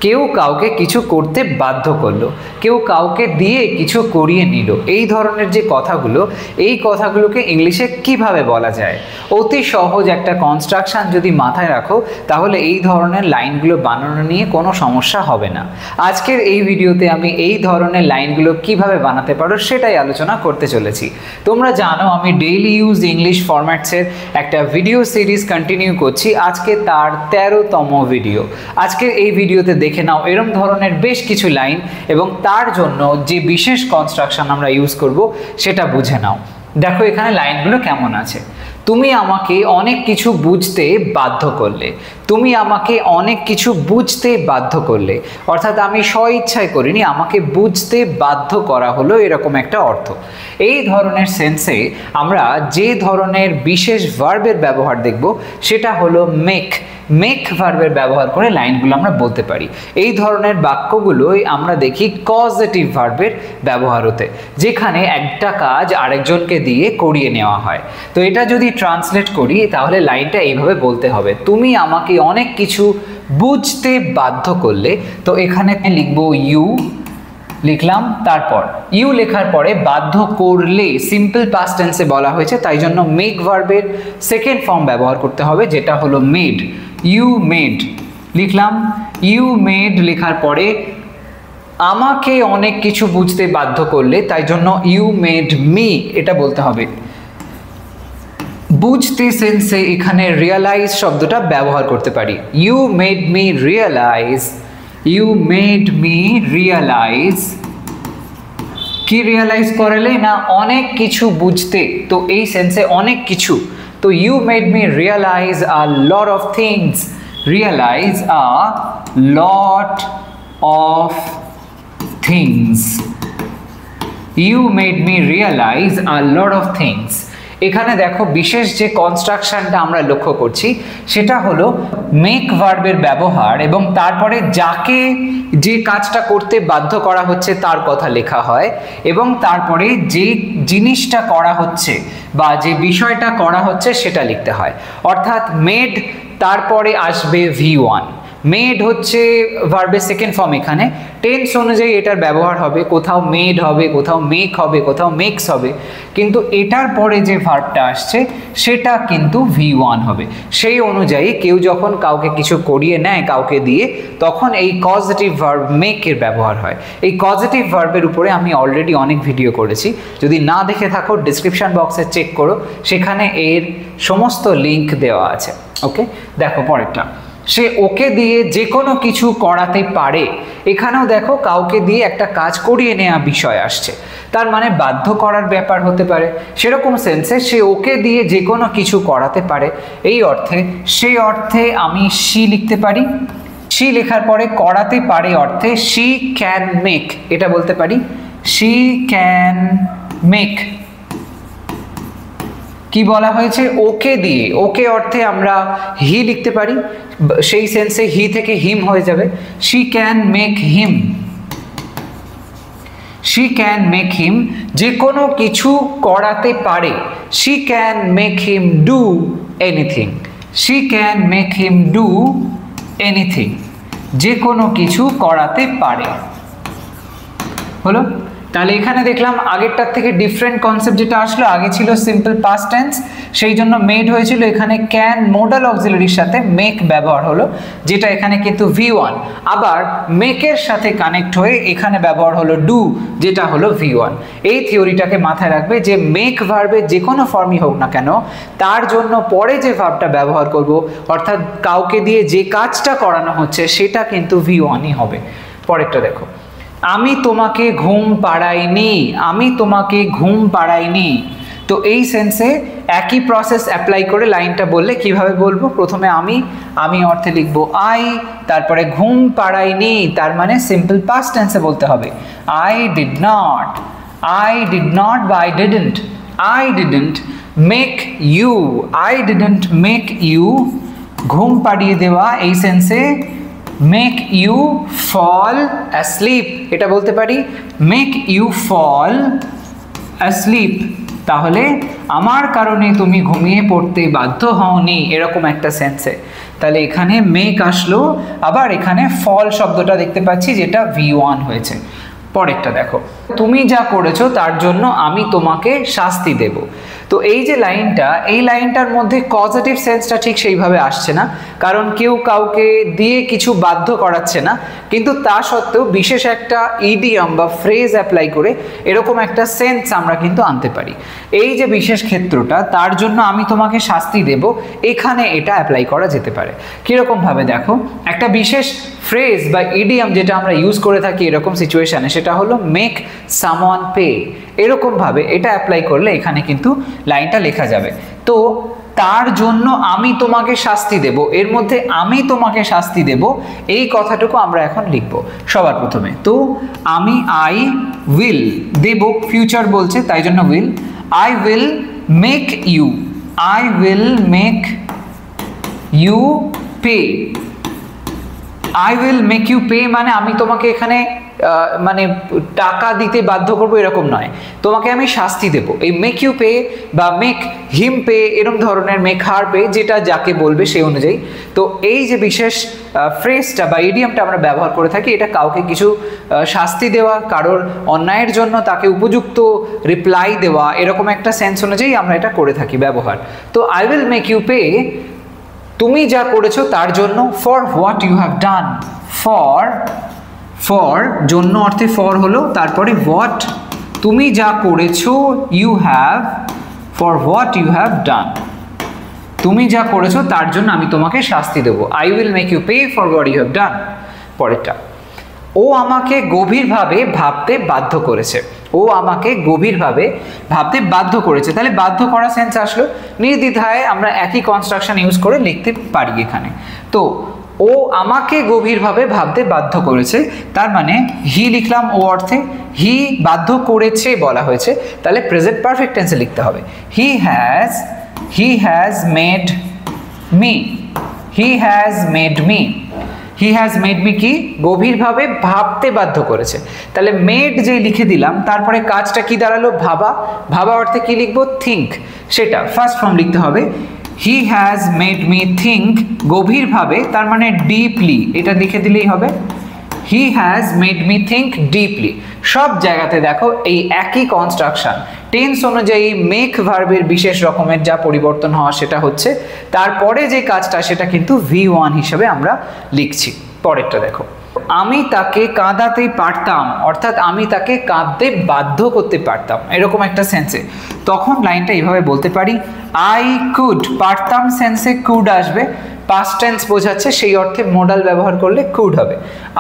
কেউ কাউকে কিছু করতে বাধ্য করলো, কেউ কাউকে দিয়ে কিছু করিয়ে নিল, এই ধরনের যে কথাগুলো, এই কথাগুলোকে ইংলিশে কিভাবে বলা যায়? অতি সহজ একটা কনস্ট্রাকশন যদি মাথায় রাখো তাহলে এই ধরনের লাইনগুলো বানানো নিয়ে কোনো সমস্যা হবে না। আজকের এই ভিডিওতে আমি এই ধরনের লাইনগুলো কিভাবে বানাতে পারো সেটাই আলোচনা করতে চলেছি। তোমরা জানো আমি ডেইলি ইউজ ইংলিশ ফরম্যাটসের একটা ভিডিও সিরিজ কন্টিনিউ করছি, আজকে তার 13তম ভিডিও। আজকের এই ভিডিওতে দেখে নাও এরকম ধরনের বেশ কিছু লাইন এবং তার জন্য যে বিশেষ কনস্ট্রাকশন আমরা ইউজ করব সেটা বুঝে নাও। দেখো এখানে লাইনগুলো কেমন আছে। তুমি আমাকে অনেক কিছু বুঝতে বাধ্য করলে, তুমি আমাকে অনেক কিছু বুঝতে বাধ্য করলে, অর্থাৎ আমি স্বইচ্ছায় করিনি, আমাকে বুঝতে বাধ্য করা হলো, এরকম একটা অর্থ। এই ধরনের সেন্সে আমরা যে ধরনের বিশেষ ভার্বের ব্যবহার দেখব সেটা হলো মেক। মেক ভার্বের ব্যবহার করে লাইনগুলো আমরা বলতে পারি। এই ধরনের বাক্যগুলোই আমরা দেখি কজেটিভ ভার্বের ব্যবহার হতে, যেখানে একটা কাজ আরেকজনকে দিয়ে করিয়ে নেওয়া হয়। তো এটা যদি ট্রান্সলেট করি তাহলে লাইনটা এইভাবে বলতে হবে, তুমি আমাকে অনেক কিছু বুঝতে বাধ্য করলে। তো এখানে লিখবো ইউ, লিখলাম, তারপর ইউ লেখার পরে বাধ্য করলে সিম্পল পাস্ট টেন্সে বলা হয়েছে, তাই জন্য মেক ভার্বের সেকেন্ড ফর্ম ব্যবহার করতে হবে, যেটা হলো মেড। ইউ মেড, লিখলাম ইউ মেড লেখার পরে আমাকে অনেক কিছু বুঝতে বাধ্য করলে, তাই জন্য ইউ মেড মি এটা বলতে হবে। বুঝতে সেন্সে এখানে রিয়ালাইজ শব্দটা ব্যবহার করতে পারি। You made me realise, you made me realise. কি রিয়ালাইজ করালে না অনেক কিছু বুঝতে, তো এই সেন্সে অনেক কিছু, তো you made me realise a lot of things, realise a lot of things, you made me realise a lot of things. এখানে দেখো বিশেষ যে কনস্ট্রাকশনটা আমরা লক্ষ্য করছি সেটা হলো মেক ভার্বের ব্যবহার এবং তারপরে যাকে যে কাজটা করতে বাধ্য করা হচ্ছে তার কথা লেখা হয় এবং তারপরে যে জিনিসটা করা হচ্ছে বা যে বিষয়টা করা হচ্ছে সেটা লিখতে হয়। অর্থাৎ মেড, তারপরে আসবে V1। মেড হচ্ছে ভার্বের সেকেন্ড ফর্ম, এখানে টেন্স অনুযায়ী এটার ব্যবহার হবে, কোথাও মেড হবে, কোথাও মেক হবে, কোথাও মেক্স হবে, কিন্তু এটার পরে যে ভার্বটা আসছে সেটা কিন্তু V1 হবে। সেই অনুযায়ী কেউ যখন কাউকে কিছু করিয়ে নেয় কাউকে দিয়ে, তখন এই কজেটিভ ভার্ব মেকের ব্যবহার হয়। এই কজেটিভ ভার্বের উপরে আমি অলরেডি অনেক ভিডিও করেছি, যদি না দেখে থাকো ডিসক্রিপশন বক্সে চেক করো, সেখানে এর সমস্ত লিঙ্ক দেওয়া আছে। ওকে, দেখো পরেরটা, সে ওকে দিয়ে যে কোনো কিছু করাতে পারে। এখানেও দেখো কাউকে দিয়ে একটা কাজ করিয়ে নেওয়া বিষয় আসছে, তার মানে বাধ্য করার ব্যাপার হতে পারে। সেরকম সেন্সে সে ওকে দিয়ে যে কোনো কিছু করাতে পারে, এই অর্থে সেই অর্থে আমি শি লিখতে পারি। শি লেখার পরে করাতে পারে অর্থে শি ক্যান মেক এটা বলতে পারি, শি ক্যান মেক। কি বলা হয়েছে? ওকে দিয়ে, ওকে অর্থে আমরা হি লিখতে পারি, সেই সেন্সে হি থেকে হিম হয়ে যাবে, she can make him, she can make him. যে কোনো কিছু করাতে পারে, she can make him do anything, she can make him do anything. যে কোনো কিছু করাতে পারে, হলো। তাহলে এখানে দেখলাম আগেরটার থেকে ডিফারেন্ট কনসেপ্ট যেটা আসলো, আগে ছিল সিম্পল পাস্ট টেন্স, সেই জন্য মেড হয়েছিল, এখানে ক্যান মোডাল অক্সিলারির সাথে মেক ব্যবহার হলো, যেটা এখানে কিন্তু V1। আবার মেকের সাথে কানেক্ট হয়ে এখানে ব্যবহার হলো ডু, যেটা হলো V1। এই থিওরিটাকে মাথায় রাখবে যে মেক ভার্বের যে কোনো ফর্মই হোক না কেন, তার জন্য পরে যে ভার্বটা ব্যবহার করব, অর্থাৎ কাউকে দিয়ে যে কাজটা করানো হচ্ছে সেটা কিন্তু V1ই হবে। পরেরটা দেখো, আমি তোমাকে ঘুম পাড়াইনি, আমি তোমাকে ঘুম পাড়াইনি। তো এই সেন্সে একই প্রসেস অ্যাপ্লাই করে লাইনটা বললে কিভাবে বলবো? প্রথমে আমি অর্থে লিখবো আই, তারপরে ঘুম পাড়াইনি, তার মানে সিম্পল পাস্ট টেন্সে বলতে হবে I did not, I did not বা I didn't, I didn't make you, I didn't make you. ঘুম পাড়িয়ে দেওয়া, এই সেন্সে মেক ইউ ফল অ্যাসলিপ এটা বলতে পারি, মেক ইউ ফল অ্যাসলিপ। তাহলে আমার কারণে তুমি ঘুমিয়ে পড়তে বাধ্য হওনি, এরকম একটা সেন্সে। তাহলে এখানে মেক আসলো, আবার এখানে ফল শব্দটা দেখতে পাচ্ছি যেটা V1 হয়েছে। পরেরটা দেখো, তুমি যা করেছো তার জন্য আমি তোমাকে শাস্তি দেব। তো এই যে লাইনটা, এই লাইনটার মধ্যে পজিটিভ সেন্সটা ঠিক সেইভাবে আসছে না, কারণ কেউ কাউকে দিয়ে কিছু বাধ্য করাচ্ছে না, কিন্তু তা সত্ত্বেও বিশেষ একটা ইডিয়াম বা ফ্রেজ অ্যাপ্লাই করে এরকম একটা সেন্স আমরা কিন্তু আনতে পারি। এই যে বিশেষ ক্ষেত্রটা, তার জন্য আমি তোমাকে শাস্তি দেব, এখানে এটা অ্যাপ্লাই করা যেতে পারে। কীরকমভাবে দেখো, একটা বিশেষ ফ্রেজ বা ইডিয়াম যেটা আমরা ইউজ করে থাকি এরকম সিচুয়েশানে, সেটা হলো মেক সামওয়ান পে। এরকমভাবে এটা অ্যাপ্লাই করলে এখানে কিন্তু লাইনটা লেখা যাবে। তো তার জন্য আমি তোমাকে শাস্তি দেব, এর মধ্যে আমি তোমাকে শাস্তি দেব, এই কথাটুকু আমরা এখন লিখব সবার প্রথমে। তো আমি আই উইল দেব, ফিউচার বলছে তাই জন্য will. I will make you, I will make you pay. I will make you pay মানে আমি তোমাকে এখানে মানে টাকা দিতে বাধ্য করবো এরকম নয়, তোমাকে আমি শাস্তি দেব। এই মেক ইউ পে বা মেক হিম পে এরকম ধরনের, মেক হার পে, যেটা যাকে বলবে সেই অনুযায়ী। তো এই যে বিশেষ ফ্রেজটা বা ইডিয়ামটা আমরা ব্যবহার করে থাকি, এটা কাউকে কিছু শাস্তি দেওয়া, কারোর অন্যায়ের জন্য তাকে উপযুক্ত রিপ্লাই দেওয়া, এরকম একটা সেন্স অনুযায়ী আমরা এটা করে থাকি ব্যবহার। তো I will make you pay, তুমি যা করেছো তার জন্য, for what you have done. For জন্য অর্থে ফর হলো, তারপরে হোয়াট, তুমি যা করেছো, you have, for what you have done, তুমি যা করেছো তার জন্য আমি তোমাকে শাস্তি দেবো। I will make you pay for what you have done. পরেরটা, ও আমাকে গভীরভাবে ভাবতে বাধ্য করেছে। ও আমাকে গভীরভাবে ভাবতে বাধ্য করেছে, তাহলে বাধ্য করা সেন্স আসলো। নির্দ্বিধায় আমরা একই কনস্ট্রাকশন ইউজ করে লিখতে পারি এখানে। তো ও আমাকে গভীরভাবে ভাবতে বাধ্য করেছে, তার মানে হি লিখলাম ও অর্থে, হি বাধ্য করেছে বলা হয়েছে, তাহলে প্রেজেন্ট পারফেক্ট টেন্সে লিখতে হবে। He has made me, he has made me. He has made me কি, গভীরভাবে ভাবতে বাধ্য করেছে। তাহলে মেড যে লিখে দিলাম, তারপরে কাজটা কি দাঁড়ালো, ভাবা। ভাবা অর্থে কি লিখবো, থিঙ্ক, সেটা ফার্স্ট ফর্ম লিখতে হবে। He has made me think, গভীরভাবে, তার মানে ডিপলি, এটা লিখে দিলেই হবে। He has made me think deeply. সব জায়গাতে দেখো এই একই কনস্ট্রাকশন, টেন্স অনুযায়ী মেক ভার্বের বিশেষ রকমের যা পরিবর্তন হওয়া সেটা হচ্ছে, তারপরে যে কাজটা সেটা কিন্তু V1 হিসেবে আমরা লিখছি। পরেরটা দেখো, আমি তাকে কাঁদাতে পারতাম, অর্থাৎ আমি তাকে কাঁদতে বাধ্য করতে পারতাম, এরকম একটা সেন্সে। তখন লাইনটা এইভাবে বলতে পারি, আই কুড, পারতাম সেন্সে কুড আসবে, পাস্ট টেন্স বোঝাচ্ছে, সেই অর্থে মোডাল ব্যবহার করলে কুড হবে।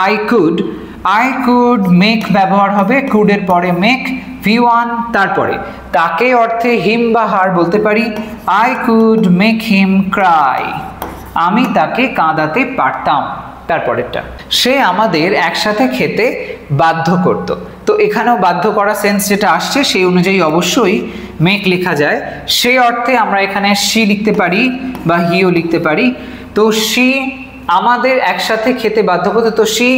আই কুড মেক ব্যবহার হবে, কুডের পরে মেক, V1, তারপরে তাকে অর্থে হিম বা হার বলতে পারি, I could make him Cry, আমি তাকে কাঁদাতে পারতাম। তারপরেরটা, সে আমাদের একসাথে খেতে বাধ্য করত। তো এখানেও বাধ্য করা সেন্স যেটা আসছে সেই অনুযায়ী অবশ্যই মেক লেখা যায়। সে অর্থে আমরা এখানে শি লিখতে পারি বা হিও লিখতে পারি। তো শি আমাদের একসাথে খেতে বাধ্য করতো, তো শি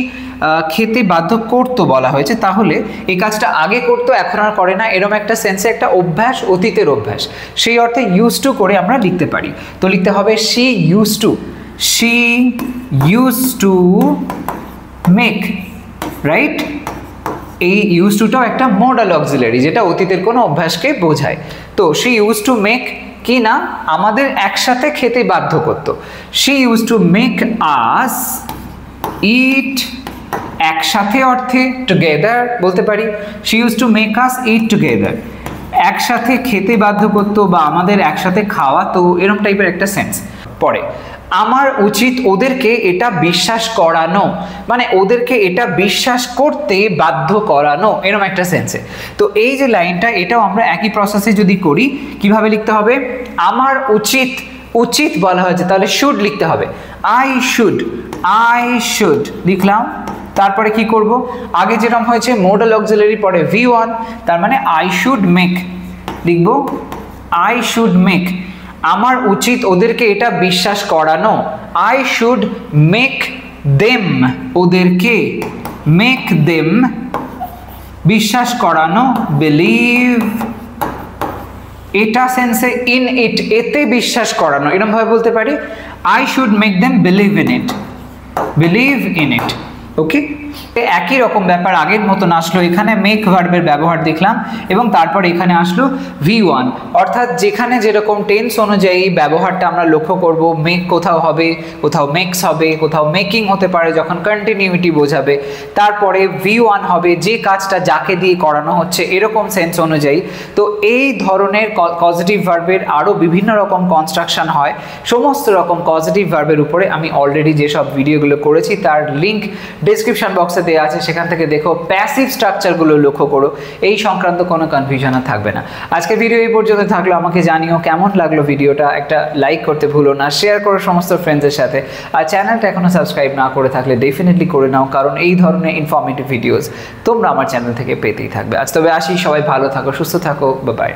খেতে বাধ্য করতো বলা হয়েছে, তাহলে এই কাজটা আগে করতো এখন আর করে না, এরকম একটা সেন্সে একটা অভ্যাস, অতীতের অভ্যাস, সেই অর্থে ইউজ টু করে আমরা লিখতে পারি। তো লিখতে হবে she use to, she used to make, right. এই ইউজ টুটাও একটা মোডাল অক্সিলারি যেটা অতীতের কোনো অভ্যাসকে বোঝায়। তো she used to make কি না, আমাদের একসাথে খেতে বাধ্য করতো। she used to make us eat, একসাথে অর্থে টুগেদার বলতে পারি, she used to make us eat together, একসাথে খেতে বাধ্য করতো বা আমাদের একসাথে খাওয়াতো, এরকম টাইপের একটা সেন্স। পরে, আমার উচিত ওদেরকে এটা বিশ্বাস করানো, মানে ওদেরকে এটা বিশ্বাস করতে বাধ্য করানো, এরকম একটা সেন্সে। তো এই যে লাইনটা, এটাও আমরা একই প্রসেসে যদি করি, কিভাবে লিখতে হবে, আমার উচিত, উচিত বলা হয়েছে তাহলে শুড লিখতে হবে, আই শুড লিখলাম। তারপরে কি করব, আগে যেরকম হয়েছে মোডাল অক্সিলারি পরে V1, তার মানে আই শুড মেক লিখব, আই শুড মেক, আমার উচিত ওদেরকে এটা বিশ্বাস করানো, আই শুড মেক দেম, ওদেরকে মেক দেম বিশ্বাস করানো, বিলিভ এটা সেন্সে ইন ইট, এতে বিশ্বাস করানো, এরকম ভাবে বলতে পারি I should make them believe in it, believe in it. Okay, একই রকম ব্যাপার আগের মতন আসলো, এখানে মেক ভার্বের ব্যবহার দেখলাম এবং তারপর এখানে আসলো V1, অর্থাৎ যেখানে যেরকম টেন্স অনুযায়ী ব্যবহারটা আমরা লক্ষ্য করব, মেক কোথাও হবে, কোথাও মেক্স হবে, কোথাও মেকিং হতে পারে যখন কন্টিনিউটি বোঝাবে, তারপরে V1 হবে যে কাজটা যাকে দিয়ে করানো হচ্ছে এরকম সেন্স অনুযায়ী। তো এই ধরনের পজিটিভ ভার্বের আরও বিভিন্ন রকম কনস্ট্রাকশন হয়, সমস্ত রকম পজিটিভ ভার্বের উপরে আমি অলরেডি যেসব ভিডিওগুলো করেছি তার লিঙ্ক ডেসক্রিপশন বক্সে দেওয়া আছে, সেখান থেকে দেখো, প্যাসিভ স্ট্রাকচারগুলো লক্ষ্য করো, এই সংক্রান্ত কোনো কনফিউশন আর থাকবে না। আজকের ভিডিও এই পর্যন্ত থাকলো, আমাকে জানিও কেমন লাগলো ভিডিওটা, একটা লাইক করতে ভুলো না, শেয়ার করো সমস্ত ফ্রেন্ডসের সাথে, আর চ্যানেলটা এখনো সাবস্ক্রাইব না করে থাকলে ডেফিনেটলি করে নাও, কারণ এই ধরনের ইনফরমেটিভ ভিডিওস তোমরা আমার চ্যানেল থেকে পেতেই থাকবে। আজ তবে আসি, সবাই ভালো থাকো, সুস্থ থাকো, বাই বাই।